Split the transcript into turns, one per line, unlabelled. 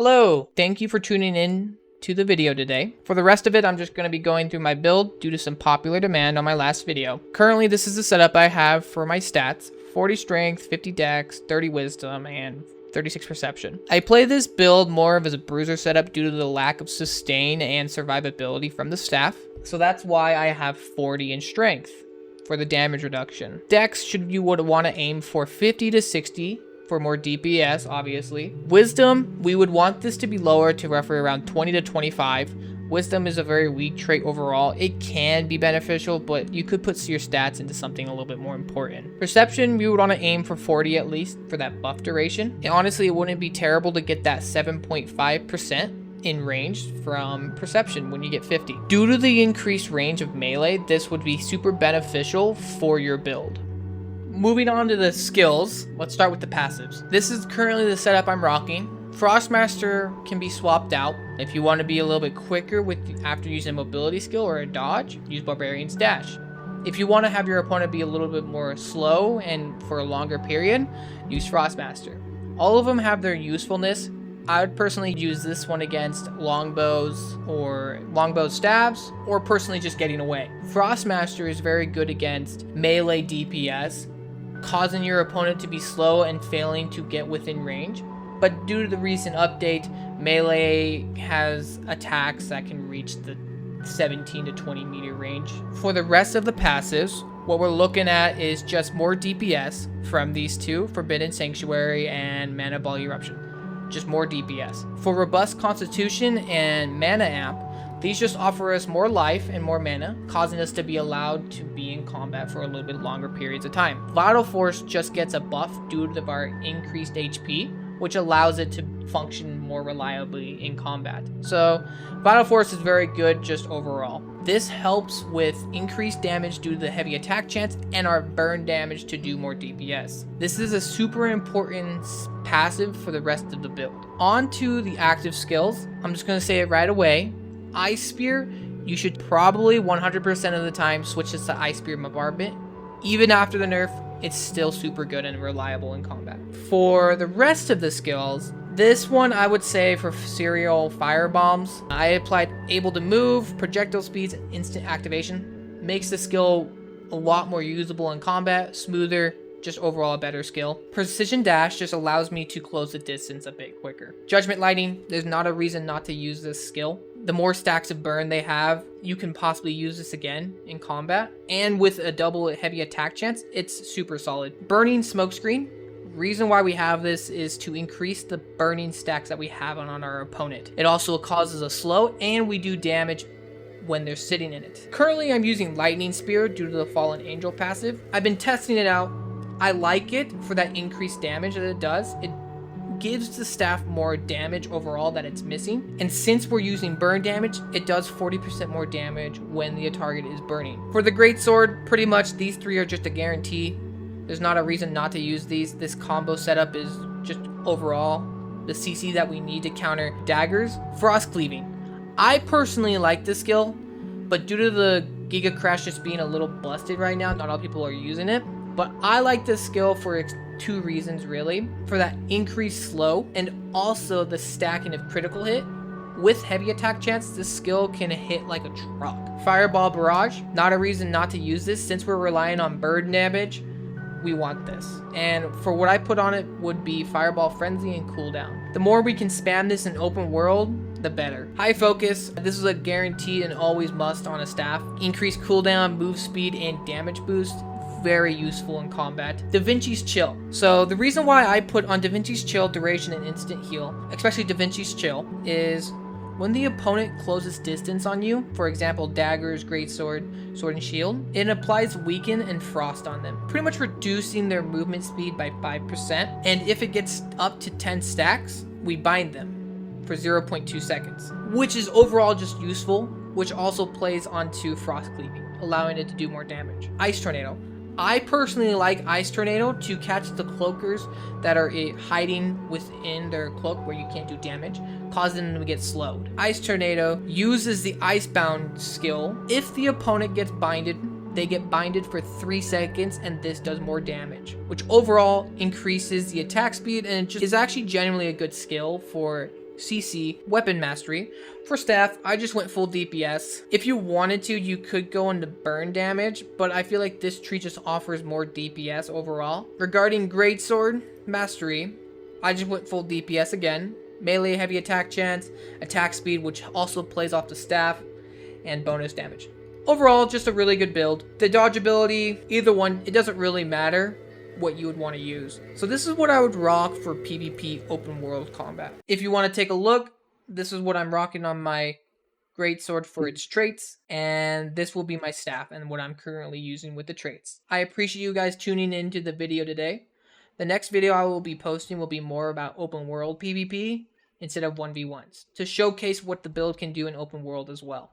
Hello, thank you for tuning in to the video today. For the rest of it, I'm just going to be going through my build due to some popular demand on my last video. Currently, this is the setup I have for my stats: 40 strength, 50 dex, 30 wisdom, and 36 perception. I play this build more of as a bruiser setup due to the lack of sustain and survivability from the staff. So that's why I have 40 in strength for the damage reduction. Dex you would want to aim for 50 to 60 for more DPS, obviously. Wisdom, we would want this to be lower to roughly around 20 to 25. Wisdom is a very weak trait overall. It can be beneficial, but you could put your stats into something a little bit more important. Perception, we would want to aim for 40 at least for that buff duration. And honestly, it wouldn't be terrible to get that 7.5% in range from perception when you get 50. Due to the increased range of melee, this would be super beneficial for your build. Moving on to the skills, let's start with the passives. This is currently the setup I'm rocking. Frostmaster can be swapped out. If you want to be a little bit quicker after using a mobility skill or a dodge, use Barbarian's Dash. If you want to have your opponent be a little bit more slow and for a longer period, use Frostmaster. All of them have their usefulness. I would personally use this one against longbows or longbow stabs, or personally just getting away. Frostmaster is very good against melee DPS, causing your opponent to be slow and failing to get within range. But due to the recent update, melee has attacks that can reach the 17 to 20 meter range. For the rest of the passives, what we're looking at is just more DPS from these two, Forbidden Sanctuary and Mana Ball Eruption. Just more DPS. For Robust Constitution and Mana Amp, these just offer us more life and more mana, causing us to be allowed to be in combat for a little bit longer periods of time. Vital Force just gets a buff due to our increased HP, which allows it to function more reliably in combat. So Vital Force is very good just overall. This helps with increased damage due to the heavy attack chance and our burn damage to do more DPS. This is a super important passive for the rest of the build. On to the active skills. I'm just going to say it right away. Ice Spear, you should probably 100% of the time switch this to Ice Spear bombardment. Even after the nerf, it's still super good and reliable in combat. For the rest of the skills, this one I would say for serial fire bombs. I applied able to move, projectile speeds, and instant activation. Makes the skill a lot more usable in combat, smoother, just overall a better skill. Precision Dash just allows me to close the distance a bit quicker. Judgment Lightning, there's not a reason not to use this skill. The more stacks of burn they have, you can possibly use this again in combat. And with a double heavy attack chance, it's super solid. Burning Smokescreen. Reason why we have this is to increase the burning stacks that we have on our opponent. It also causes a slow, and we do damage when they're sitting in it. Currently, I'm using Lightning Spear due to the Fallen Angel passive. I've been testing it out. I like it for that increased damage that it does. It gives the staff more damage overall that it's missing. And since we're using burn damage, it does 40% more damage when the target is burning. For the Greatsword, pretty much these three are just a guarantee. There's not a reason not to use these. This combo setup is just overall the CC that we need to counter daggers. Frost Cleaving. I personally like this skill, but due to the Giga Crash just being a little busted right now, not all people are using it. But I like this skill for two reasons, really. For that increased slow, and also the stacking of critical hit. With heavy attack chance, this skill can hit like a truck. Fireball Barrage, not a reason not to use this. Since we're relying on bird damage, we want this. And for what I put on it would be Fireball Frenzy and Cooldown. The more we can spam this in open world, the better. High Focus, this is a guarantee and always must on a staff. Increased cooldown, move speed, and damage boost. Very useful in combat. Da Vinci's Chill. So the reason why I put on Da Vinci's Chill duration and instant heal, especially Da Vinci's Chill, is when the opponent closes distance on you, for example daggers, greatsword, sword and shield, it applies weaken and frost on them, pretty much reducing their movement speed by 5%. And if it gets up to 10 stacks, we bind them for 0.2 seconds, which is overall just useful, which also plays onto Frost Cleaving, allowing it to do more damage. Ice Tornado. I personally like Ice Tornado to catch the cloakers that are hiding within their cloak where you can't do damage, causing them to get slowed. Ice Tornado uses the Icebound skill. If the opponent gets binded, they get binded for 3 seconds, and this does more damage, which overall increases the attack speed, and it just is actually genuinely a good skill for CC, Weapon Mastery. For staff, I just went full DPS. If you wanted to, you could go into burn damage, but I feel like this tree just offers more DPS overall. Regarding Greatsword Mastery, I just went full DPS again. Melee heavy attack chance, attack speed, which also plays off the staff, and bonus damage. Overall, just a really good build. The dodge ability, either one, it doesn't really matter what you would want to use. So this is what I would rock for PvP open world combat. If you want to take a look, this is what I'm rocking on my Greatsword for its traits, and this will be my staff and what I'm currently using with the traits. I appreciate you guys tuning into the video today. The next video I will be posting will be more about open world PvP instead of 1v1s to showcase what the build can do in open world as well.